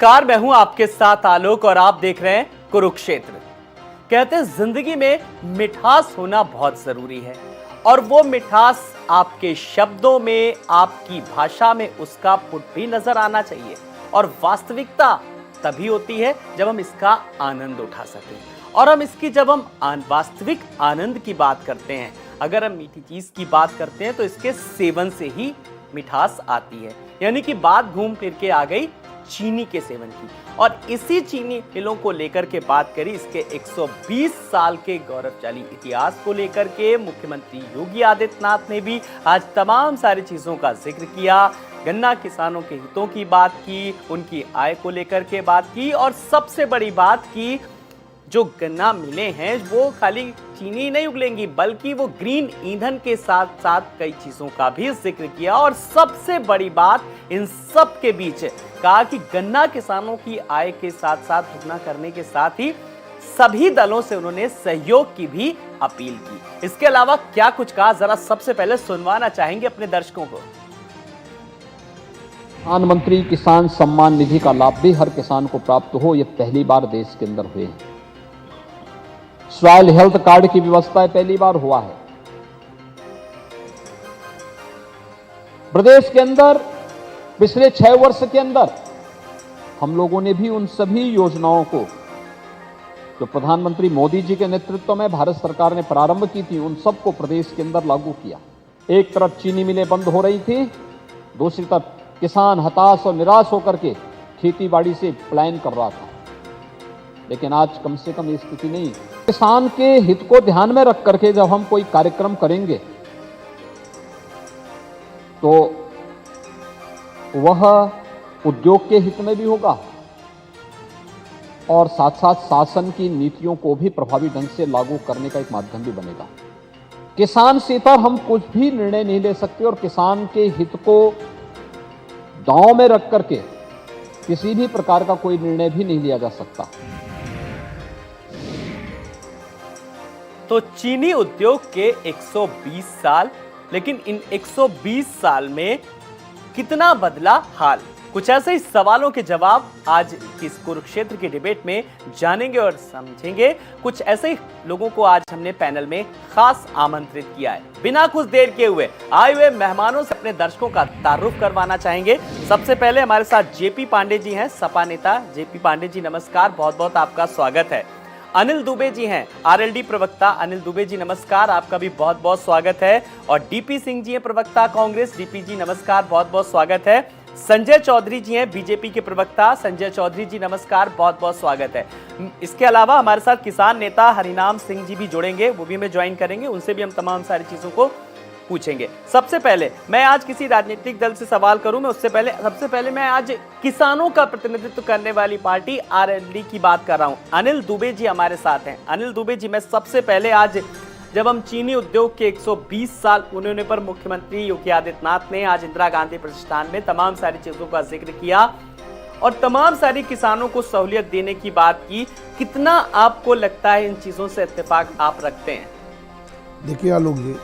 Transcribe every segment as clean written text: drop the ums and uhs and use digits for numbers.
Car मैं हूं आपके साथ आलोक और आप देख रहे हैं कुरुक्षेत्र। कहते हैं जिंदगी में मिठास होना बहुत जरूरी है और वो मिठास आपके शब्दों में, आपकी भाषा में उसका पुट भी नजर आना चाहिए। और वास्तविकता तभी होती है जब हम इसका आनंद उठा सकें। और हम इसकी जब हम वास्तविक आनंद की बात करते हैं, अगर हम मीठी चीज की बात करते हैं तो इसके सेवन से ही मिठास आती है। यानी कि बात घूम फिर के आ गई चीनी के सेवन की। और इसी चीनी मिलों को लेकर के बात करी, इसके 120 साल के गौरवशाली इतिहास को लेकर के मुख्यमंत्री योगी आदित्यनाथ ने भी आज तमाम सारी चीजों का जिक्र किया। गन्ना किसानों के हितों की बात की, उनकी आय को लेकर के बात की और सबसे बड़ी बात की, जो गन्ना मिलें हैं वो खाली चीनी नहीं उगलेंगी बल्कि वो ग्रीन ईंधन के साथ साथ कई चीजों का भी जिक्र किया। और सबसे बड़ी बात इन सब के बीच कहा कि गन्ना किसानों की आय के साथ साथ दुगना करने के साथ ही सभी दलों से उन्होंने सहयोग की भी अपील की। इसके अलावा क्या कुछ कहा, जरा सबसे पहले सुनवाना चाहेंगे अपने दर्शकों को। प्रधानमंत्री किसान सम्मान निधि का लाभ भी हर किसान को प्राप्त हो, यह पहली बार देश के अंदर हुए हैं। सॉइल हेल्थ कार्ड की व्यवस्था पहली बार हुआ है। प्रदेश के अंदर पिछले 6 वर्ष के अंदर हम लोगों ने भी उन सभी योजनाओं को जो प्रधानमंत्री मोदी जी के नेतृत्व में भारत सरकार ने प्रारंभ की थी, उन सबको प्रदेश के अंदर लागू किया। एक तरफ चीनी मिलें बंद हो रही थी, दूसरी तरफ किसान हताश और निराश होकर के खेतीबाड़ी से पलायन कर रहा था। लेकिन आज कम से कम ये स्थिति नहीं। किसान के हित को ध्यान में रख करके जब हम कोई कार्यक्रम करेंगे तो वह उद्योग के हित में भी होगा और साथ साथ शासन की नीतियों को भी प्रभावी ढंग से लागू करने का एक माध्यम भी बनेगा। किसान से पर हम कुछ भी निर्णय नहीं ले सकते और किसान के हित को दांव में रख करके किसी भी प्रकार का कोई निर्णय भी नहीं लिया जा सकता। तो चीनी उद्योग के 120 साल, लेकिन इन 120 साल में कितना बदला हाल, कुछ ऐसे ही सवालों के जवाब आज इस कुरुक्षेत्र के डिबेट में जानेंगे और समझेंगे। कुछ ऐसे ही लोगों को आज हमने पैनल में खास आमंत्रित किया है। बिना कुछ देर के हुए आए हुए मेहमानों से अपने दर्शकों का तारुफ करवाना चाहेंगे। सबसे पहले हमारे साथ जेपी पांडे जी हैं, सपा नेता। जेपी पांडे जी नमस्कार, बहुत बहुत आपका स्वागत है। अनिल दुबे जी हैं, आरएलडी प्रवक्ता। अनिल दुबे जी नमस्कार, आपका भी बहुत बहुत स्वागत है। और डीपी सिंह जी हैं, प्रवक्ता कांग्रेस। डीपी जी नमस्कार, बहुत बहुत स्वागत है। संजय चौधरी जी हैं, बीजेपी के प्रवक्ता। संजय चौधरी जी नमस्कार, बहुत बहुत स्वागत है। इसके अलावा हमारे साथ किसान नेता हरिनाम सिंह जी भी जुड़ेंगे, वो भी हमें ज्वाइन करेंगे, उनसे भी हम तमाम सारी चीजों को पूछेंगे। सबसे पहले मैं आज किसी राजनीतिक दल से सवाल करूं, मैं उससे पहले सबसे पहले मैं आज किसानों का प्रतिनिधित्व करने वाली पार्टी आरएलडी की बात कर रहा हूं। अनिल दुबे जी हमारे साथ हैं। अनिल दुबे जी, मैं सबसे पहले आज जब हम चीनी उद्योग के 120 साल पूरे होने पर मुख्यमंत्री योगी आदित्यनाथ ने आज इंदिरा गांधी प्रतिष्ठान में तमाम सारी चीजों का जिक्र किया और तमाम सारी किसानों को सहूलियत देने की बात की, कितना आपको लगता है इन चीजों से इत्तेफाक आप रखते हैं? देखिए आलोक जी,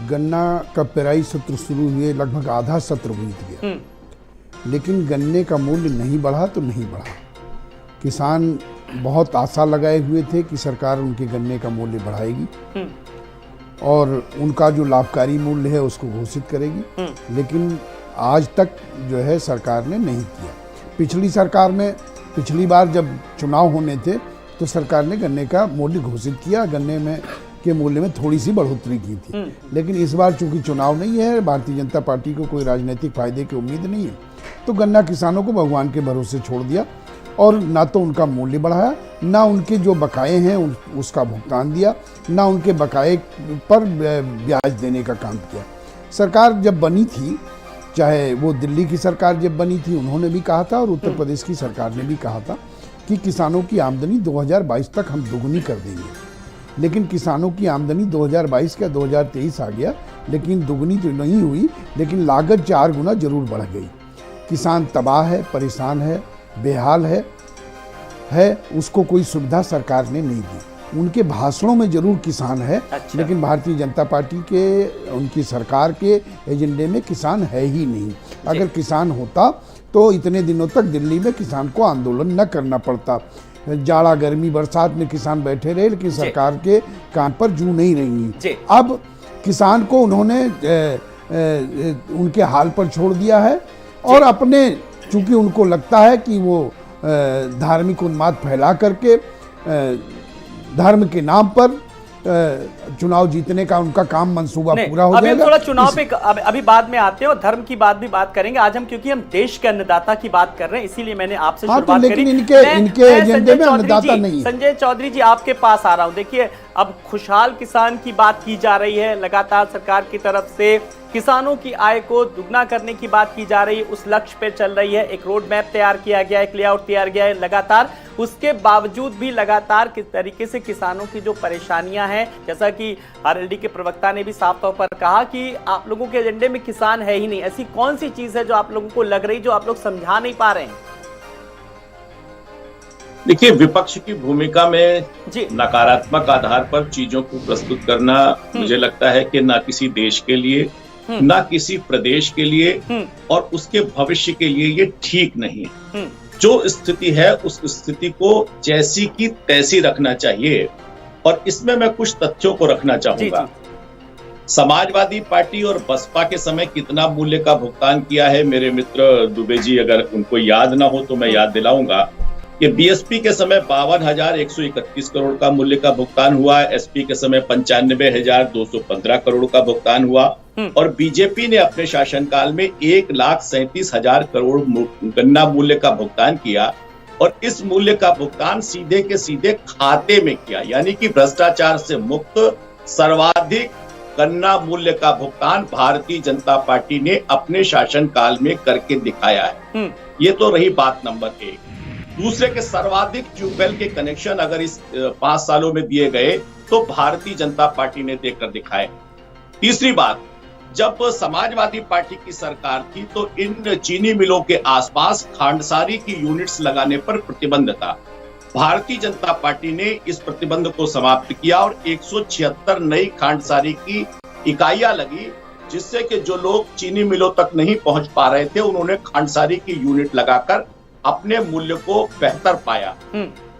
गन्ना का पेराई सत्र शुरू हुए लगभग आधा सत्र बीत गया, लेकिन गन्ने का मूल्य नहीं बढ़ा तो नहीं बढ़ा। किसान बहुत आशा लगाए हुए थे कि सरकार उनके गन्ने का मूल्य बढ़ाएगी और उनका जो लाभकारी मूल्य है उसको घोषित करेगी, लेकिन आज तक जो है सरकार ने नहीं किया। पिछली सरकार में पिछली बार जब चुनाव होने थे तो सरकार ने गन्ने का मूल्य घोषित किया, गन्ने में के मूल्य में थोड़ी सी बढ़ोतरी की थी। लेकिन इस बार चूंकि चुनाव नहीं है, भारतीय जनता पार्टी को कोई राजनीतिक फायदे की उम्मीद नहीं है, तो गन्ना किसानों को भगवान के भरोसे छोड़ दिया और ना तो उनका मूल्य बढ़ाया, ना उनके जो बकाये हैं उसका भुगतान दिया, ना उनके बकाये पर ब्याज देने का काम किया। सरकार जब बनी थी, चाहे वो दिल्ली की सरकार जब बनी थी, उन्होंने भी कहा था और उत्तर प्रदेश की सरकार ने भी कहा था कि किसानों की आमदनी 2022 तक हम दोगुनी कर देंगे। लेकिन किसानों की आमदनी 2022 का 2023 आ गया, लेकिन दुगनी तो नहीं हुई, लेकिन लागत 4 गुना जरूर बढ़ गई। किसान तबाह है, परेशान है, बेहाल है, उसको कोई सुविधा सरकार ने नहीं दी। उनके भाषणों में जरूर किसान है। अच्छा। लेकिन भारतीय जनता पार्टी के, उनकी सरकार के एजेंडे में किसान है ही नहीं। अगर किसान होता तो इतने दिनों तक दिल्ली में किसान को आंदोलन न करना पड़ता। जाड़ा गर्मी बरसात में किसान बैठे रहे, लेकिन सरकार के कान पर जू नहीं रहेंगी। अब किसान को उन्होंने उनके हाल पर छोड़ दिया है और अपने, चूंकि उनको लगता है कि वो धार्मिक उन्माद फैला करके धर्म के नाम पर चुनाव जीतने का उनका काम मंसूबा पूरा हो जाएगा। थोड़ा चुनाव पे अभी बाद में आते हैं और धर्म की बात भी बात करेंगे आज हम, क्योंकि हम देश के अन्नदाता की बात कर रहे हैं, इसीलिए मैंने आपसे शुरुआत करी। लेकिन इनके एजेंडे में अन्नदाता नहीं है। संजय चौधरी जी, आपके पास आ रहा हूं। देखिए, अब खुशहाल किसान की बात की जा रही है, लगातार सरकार की तरफ से किसानों की आय को दुगना करने की बात की जा रही है, उस लक्ष्य पे चल रही है। एक रोड मैप तैयार किया गया है, एक लेआउट तैयार किया है लगातार। उसके बावजूद भी लगातार किस तरीके से किसानों की जो परेशानियां हैं, जैसा कि आरएलडी के प्रवक्ता ने भी साफ तौर पर कहा कि आप लोगों के एजेंडे में किसान है ही नहीं। ऐसी कौन सी चीज है जो आप लोगों को लग रही, जो आप लोग समझा नहीं पा रहे हैं? देखिए, विपक्ष की भूमिका में नकारात्मक आधार पर चीजों को प्रस्तुत करना मुझे लगता है कि ना किसी देश के लिए, ना किसी प्रदेश के लिए और उसके भविष्य के लिए ये ठीक नहीं है। जो स्थिति है उस स्थिति को जैसी की तैसी रखना चाहिए और इसमें मैं कुछ तथ्यों को रखना चाहूंगा। समाजवादी पार्टी और बसपा के समय कितना मूल्य का भुगतान किया है, मेरे मित्र दुबे जी अगर उनको याद ना हो तो मैं याद दिलाऊंगा कि बीएसपी के समय 52,131 करोड़ का मूल्य का भुगतान हुआ, एसपी के समय 95,215 करोड़ का भुगतान हुआ और बीजेपी ने अपने शासनकाल में 1,37,000 करोड़ गन्ना मूल्य का भुगतान किया और इस मूल्य का भुगतान सीधे के सीधे खाते में किया, यानी कि भ्रष्टाचार से मुक्त सर्वाधिक गन्ना मूल्य का भुगतान भारतीय जनता पार्टी ने अपने शासनकाल में करके दिखाया है। ये तो रही बात नंबर 1। दूसरे के सर्वाधिक ट्यूबवेल के कनेक्शन अगर इस 5 सालों में दिए गए तो भारतीय जनता पार्टी ने देकर दिखाए। तीसरी बात, जब समाजवादी पार्टी की सरकार थी तो इन चीनी मिलों के आसपास खांडसारी की यूनिट्स लगाने पर प्रतिबंध था। भारतीय जनता पार्टी ने इस प्रतिबंध को समाप्त किया और 176 नई खांडसारी की इकाइयां लगी, जिससे कि जो लोग चीनी मिलों तक नहीं पहुंच पा रहे थे उन्होंने खांडसारी की यूनिट लगाकर अपने मूल्य को बेहतर पाया।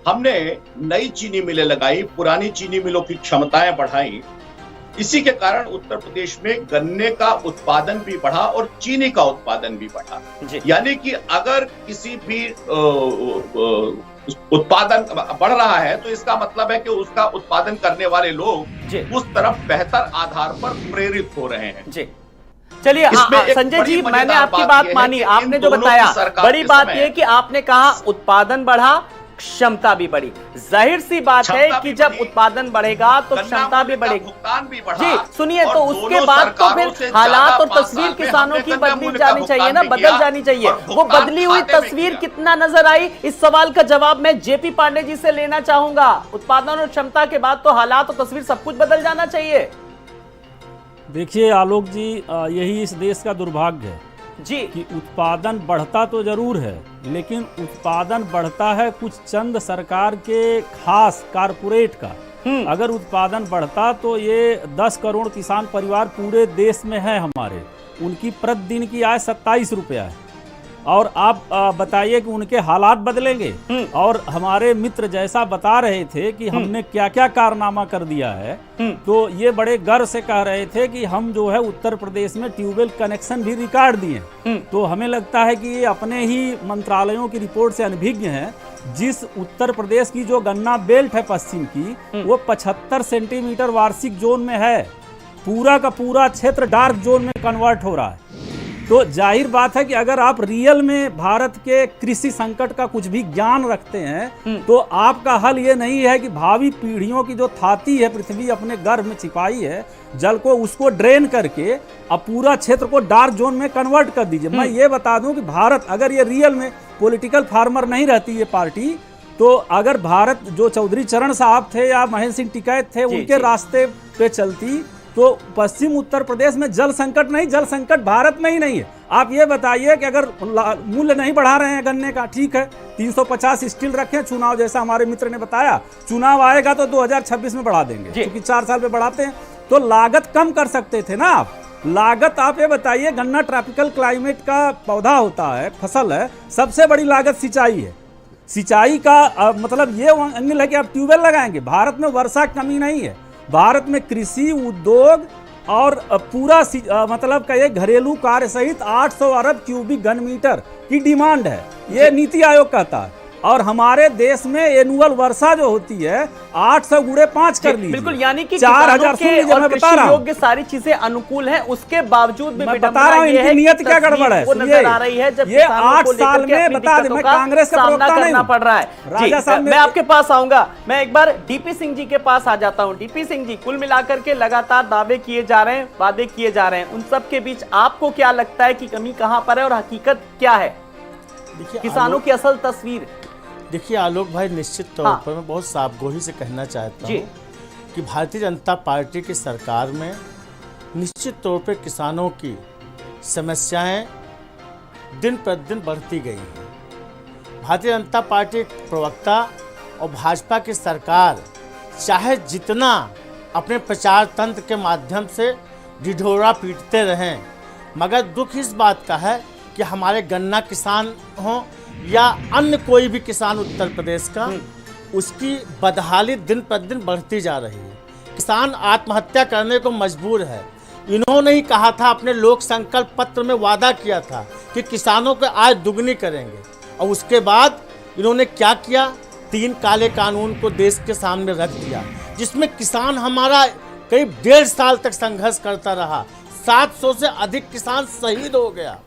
हमने नई चीनी मिलें लगाई, पुरानी चीनी मिलों की क्षमताएं बढ़ाई। इसी के कारण उत्तर प्रदेश में गन्ने का उत्पादन भी बढ़ा और चीनी का उत्पादन भी बढ़ा। यानी कि अगर किसी भी उत्पादन बढ़ रहा है तो इसका मतलब है कि उसका उत्पादन करने वाले लोग उस तरफ बेहतर आधार पर प्रेरित हो रहे हैं। चलिए संजय जी, मैंने आपकी बात मानी, आपने जो बताया, बड़ी बात यह कि आपने कहा उत्पादन बढ़ा, क्षमता भी बढ़ी। जाहिर सी बात है कि जब उत्पादन बढ़ेगा तो क्षमता भी बढ़ेगी। भुगतान भी बढ़ा। जी सुनिए, तो उसके बाद तो फिर हालात और तस्वीर किसानों की बदली जानी चाहिए ना, बदल जानी चाहिए। वो बदली हुई तस्वीर कितना नजर आई, इस सवाल का जवाब मैं जेपी पांडे जी से लेना चाहूंगा। उत्पादन और क्षमता के बाद तो हालात और तस्वीर सब कुछ बदल जाना चाहिए। देखिए आलोक जी, यही इस देश का दुर्भाग्य है जी कि उत्पादन बढ़ता तो जरूर है, लेकिन उत्पादन बढ़ता है कुछ चंद सरकार के खास कारपोरेट का। अगर उत्पादन बढ़ता तो ये 10 करोड़ किसान परिवार पूरे देश में है हमारे, उनकी प्रतिदिन की आय 27 रुपया है। और आप बताइए कि उनके हालात बदलेंगे। और हमारे मित्र जैसा बता रहे थे कि हमने क्या क्या कारनामा कर दिया है, तो ये बड़े गर्व से कह रहे थे कि हम जो है उत्तर प्रदेश में ट्यूबवेल कनेक्शन भी रिकॉर्ड दिए। तो हमें लगता है कि ये अपने ही मंत्रालयों की रिपोर्ट से अनभिज्ञ हैं। जिस उत्तर प्रदेश की जो गन्ना बेल्ट है पश्चिम की, वो 75 सेंटीमीटर वार्षिक जोन में है। पूरा का पूरा क्षेत्र डार्क जोन में कन्वर्ट हो रहा है। तो जाहिर बात है कि अगर आप रियल में भारत के कृषि संकट का कुछ भी ज्ञान रखते हैं तो आपका हल ये नहीं है कि भावी पीढ़ियों की जो थाती है पृथ्वी अपने गर्भ में छिपाई है जल को, उसको ड्रेन करके अब पूरा क्षेत्र को डार्क जोन में कन्वर्ट कर दीजिए। मैं ये बता दूं कि भारत अगर ये रियल में पॉलिटिकल फार्मर नहीं रहती ये पार्टी, तो अगर भारत जो चौधरी चरण साहब थे या महेंद्र सिंह टिकैत थे उनके रास्ते पे चलती तो पश्चिम उत्तर प्रदेश में जल संकट नहीं, जल संकट भारत में ही नहीं है। आप ये बताइए कि अगर मूल्य नहीं बढ़ा रहे हैं गन्ने का, ठीक है 350 स्टील रखें, चुनाव जैसा हमारे मित्र ने बताया, चुनाव आएगा तो 2026 में बढ़ा देंगे, क्योंकि 4 साल पे बढ़ाते हैं, तो लागत कम कर सकते थे ना आप। लागत आप ये बताइए, गन्ना ट्रॉपिकल क्लाइमेट का पौधा होता है, फसल है, सबसे बड़ी लागत सिंचाई है। सिंचाई का मतलब ये अंगिल है कि आप ट्यूबवेल लगाएंगे। भारत में वर्षा कमी नहीं है, भारत में कृषि उद्योग और पूरा मतलब कहिए घरेलू कार्य सहित 800 अरब क्यूबिक घन मीटर की डिमांड है, ये नीति आयोग कहता है। और हमारे देश में एनुअल वर्षा जो होती है 800 गुणे 5 कर ली, बिल्कुल, यानी कि 4000 और कृषि योग्य सारी चीजें अनुकूल हैं, उसके बावजूद भी मैं बता रहा हूं इनकी नियत क्या गड़बड़ है। वो नजर आ रही है जब ये 8 साल में बता दें, मैं कांग्रेस का सामना प्रवक्ता नहीं करना पड़ रहा है। मैं आपके पास आऊंगा, मैं एक बार डीपी सिंह जी के पास आ जाता हूं। डीपी सिंह जी, कुल मिलाकर के लगातार दावे किए जा रहे हैं, वादे किए जा रहे हैं, उन सब के बीच आपको क्या लगता है कि कमी कहां पर है और हकीकत क्या है, किसानों की असल तस्वीर? देखिए आलोक भाई, निश्चित तौर पर मैं बहुत साफगोही से कहना चाहता हूँ कि भारतीय जनता पार्टी की सरकार में निश्चित तौर पर किसानों की समस्याएं दिन प्रतिदिन बढ़ती गई हैं। भारतीय जनता पार्टी के प्रवक्ता और भाजपा की सरकार चाहे जितना अपने प्रचार तंत्र के माध्यम से ढिढोरा पीटते रहें, मगर दुख इस बात का है कि हमारे गन्ना किसान हों या अन्य कोई भी किसान उत्तर प्रदेश का, उसकी बदहाली दिन प्रतिदिन बढ़ती जा रही है। किसान आत्महत्या करने को मजबूर है। इन्होंने ही कहा था, अपने लोक संकल्प पत्र में वादा किया था कि किसानों को आय दुगनी करेंगे, और उसके बाद इन्होंने क्या किया, 3 काले कानून को देश के सामने रख दिया, जिसमें किसान हमारा करीब 1.5 साल तक संघर्ष करता रहा। 700 से अधिक किसान शहीद हो गया,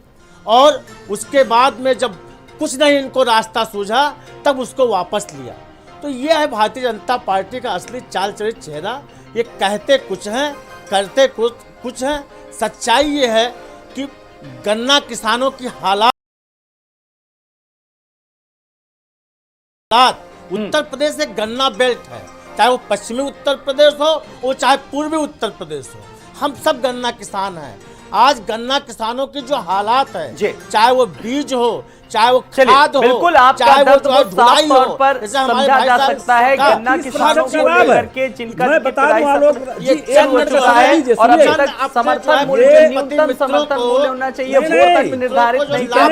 और उसके बाद में जब कुछ नहीं इनको रास्ता सूझा तब उसको वापस लिया। तो ये है भारतीय जनता पार्टी का असली चाल चरित चेहरा। ये कहते कुछ हैं, करते कुछ हैं। सच्चाई ये है कि गन्ना किसानों की हालात उत्तर प्रदेश एक गन्ना बेल्ट है, चाहे वो पश्चिमी उत्तर प्रदेश हो, वो चाहे पूर्वी उत्तर प्रदेश हो, हम सब गन्ना किसान हैं। आज गन्ना किसानों की जो हालात है, चाहे वो बीज हो, चाहे वो खाद हो, बिल्कुल आपका दर्द को साफ तौर पर समझा जा सकता है। गन्ना किसानों को लेकर के जिनका ये चल चुका है और अभी तक समर्थन मूल्य, न्यूनतम समर्थन मूल्य होना चाहिए, वो तक निर्धारित नहीं किया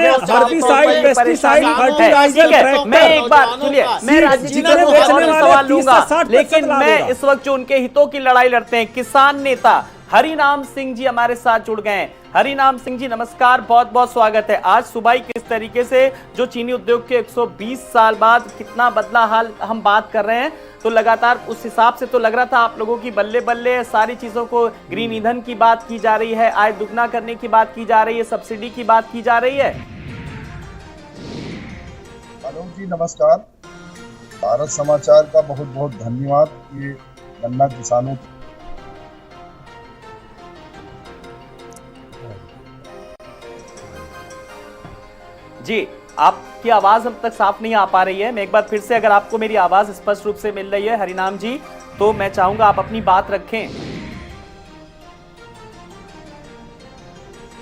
गया। मैं एक बार सुनिए, मैं राज्य जी का सवाल लूंगा, लेकिन मैं इस वक्त जो उनके हितों की लड़ाई लड़ते हैं किसान नेता हरिनाम सिंह जी हमारे साथ जुड़ गए हैं। हरिनाम सिंह जी नमस्कार, बहुत बहुत स्वागत है। आज सुबह किस तरीके से जो चीनी उद्योग के 120 साल बाद कितना बदला हाल हम बात कर रहे हैं, तो लगातार उस हिसाब से तो लग रहा था आप लोगों की बल्ले बल्ले सारी चीजों को, ग्रीन ईंधन की बात की जा रही है, आय दुगना करने की बात की जा रही है, सब्सिडी की बात की जा रही है। आलोक जी नमस्कार, भारत समाचार का बहुत बहुत धन्यवाद। ये गन्ना किसानों जी, आपकी आवाज हम तक साफ नहीं आ पा रही है। मैं एक बार फिर से, अगर आपको मेरी आवाज स्पष्ट रूप से मिल रही है हरिनाम जी, तो मैं चाहूंगा आप अपनी बात रखें।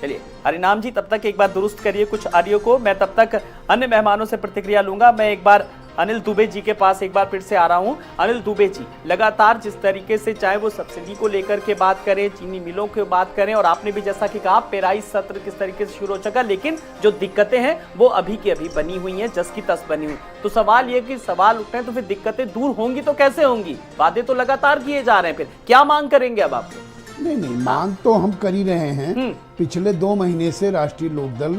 चलिए हरिनाम जी, तब तक एक बार दुरुस्त करिए कुछ ऑडियो को, मैं तब तक अन्य मेहमानों से प्रतिक्रिया लूंगा। मैं एक बार अनिल दुबे जी के पास एक बार फिर से आ रहा हूं। अनिल दुबे जी, लगातार जिस तरीके से चाहे वो सब्सिडी को लेकर के बात करें, चीनी मिलों की बात करें, और आपने भी जैसा कि कहा पेराई सत्र किस तरीके से शुरू हो चुका, लेकिन जो दिक्कतें हैं वो अभी की अभी बनी हुई हैं, जस की तस बनी हुई। तो सवाल ये कि सवाल उठे हैं तो फिर दिक्कतें दूर होंगी तो कैसे होंगी? वादे तो लगातार किए जा रहे हैं, फिर क्या मांग करेंगे अब आप? नहीं, मांग तो हम कर ही रहे हैं। पिछले 2 महीने से राष्ट्रीय लोकदल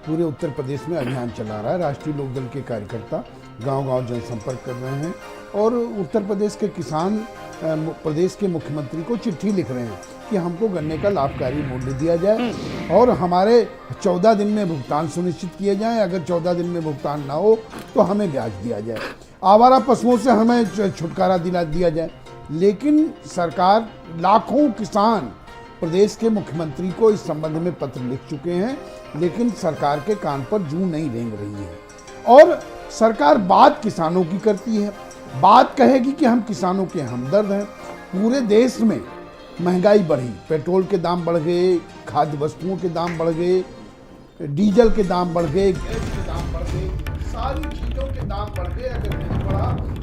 पूरे उत्तर प्रदेश में अभियान चला रहा है। राष्ट्रीय लोकदल के कार्यकर्ता गांव-गांव जनसंपर्क कर रहे हैं और उत्तर प्रदेश के किसान प्रदेश के मुख्यमंत्री को चिट्ठी लिख रहे हैं कि हमको गन्ने का लाभकारी मूल्य दिया जाए और हमारे 14 दिन में भुगतान सुनिश्चित किए जाएं। अगर 14 दिन में भुगतान ना हो तो हमें ब्याज दिया जाए, आवारा पशुओं से हमें छुटकारा दिया जाए। लेकिन सरकार, लाखों किसान प्रदेश के मुख्यमंत्री को इस संबंध में पत्र लिख चुके हैं, लेकिन सरकार के कान पर जूं नहीं रेंग रही है। और सरकार बात किसानों की करती है, बात कहेगी कि हम किसानों के हमदर्द हैं। पूरे देश में महंगाई बढ़ी, पेट्रोल के दाम बढ़ गए, खाद्य वस्तुओं के दाम बढ़ गए, डीजल के दाम बढ़ गए, गैस के दाम बढ़ गए, सारी चीज़ों के दाम बढ़ गए। अगर नहीं बढ़ा